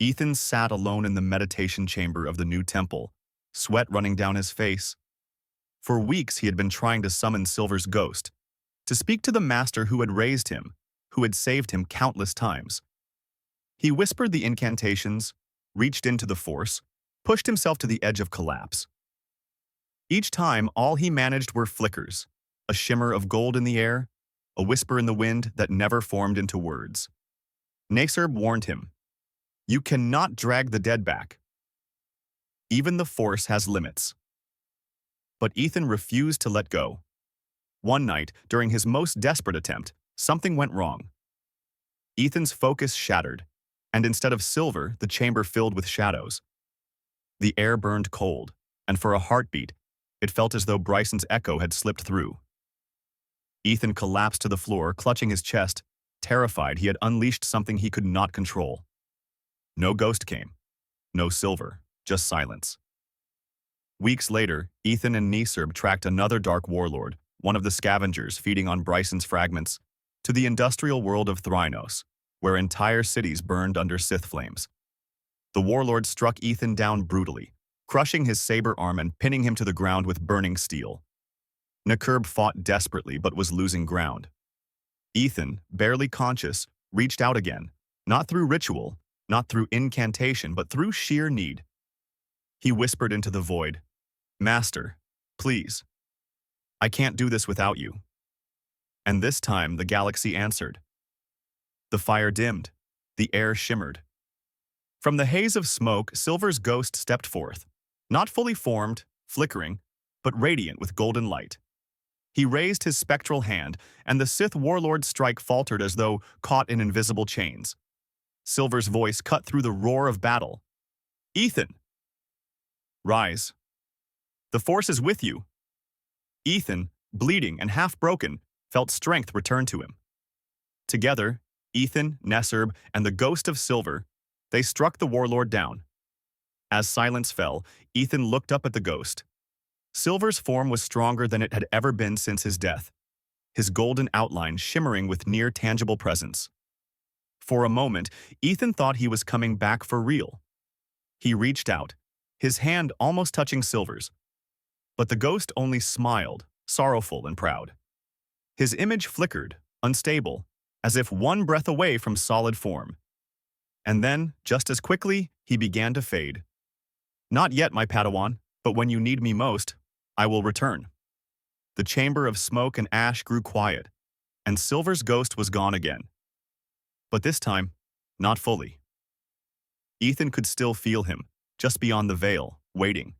Ethan sat alone in the meditation chamber of the new temple, sweat running down his face. For weeks he had been trying to summon Silver's ghost, to speak to the master who had raised him, who had saved him countless times. He whispered the incantations, reached into the force, pushed himself to the edge of collapse. Each time, all he managed were flickers, a shimmer of gold in the air, a whisper in the wind that never formed into words. Naserb warned him, "You cannot drag the dead back. Even the force has limits." But Ethan refused to let go. One night, during his most desperate attempt, something went wrong. Ethan's focus shattered, and instead of silver, the chamber filled with shadows. The air burned cold, and for a heartbeat, it felt as though Bryson's echo had slipped through. Ethan collapsed to the floor, clutching his chest, terrified he had unleashed something he could not control. No ghost came. No silver, just silence. Weeks later, Ethan and Naserb tracked another dark warlord, one of the scavengers feeding on Bryson's fragments, to the industrial world of Thrynos, where entire cities burned under Sith flames. The warlord struck Ethan down brutally, crushing his saber arm and pinning him to the ground with burning steel. Nakurb fought desperately but was losing ground. Ethan, barely conscious, reached out again, not through ritual, not through incantation, but through sheer need. He whispered into the void, "Master, please. I can't do this without you." And this time the galaxy answered. The fire dimmed, the air shimmered. From the haze of smoke, Silver's ghost stepped forth, not fully formed, flickering, but radiant with golden light. He raised his spectral hand, and the Sith warlord's strike faltered as though caught in invisible chains. Silver's voice cut through the roar of battle. "Ethan! Rise. The Force is with you." Ethan, bleeding and half-broken, felt strength return to him. Together, Ethan, Naserb, and the ghost of Silver, they struck the warlord down. As silence fell, Ethan looked up at the ghost. Silver's form was stronger than it had ever been since his death, his golden outline shimmering with near-tangible presence. For a moment, Ethan thought he was coming back for real. He reached out, his hand almost touching Silver's. But the ghost only smiled, sorrowful and proud. His image flickered, unstable, as if one breath away from solid form. And then, just as quickly, he began to fade. "Not yet, my Padawan, but when you need me most, I will return." The chamber of smoke and ash grew quiet, and Silver's ghost was gone again. But this time, not fully. Ethan could still feel him, just beyond the veil, waiting.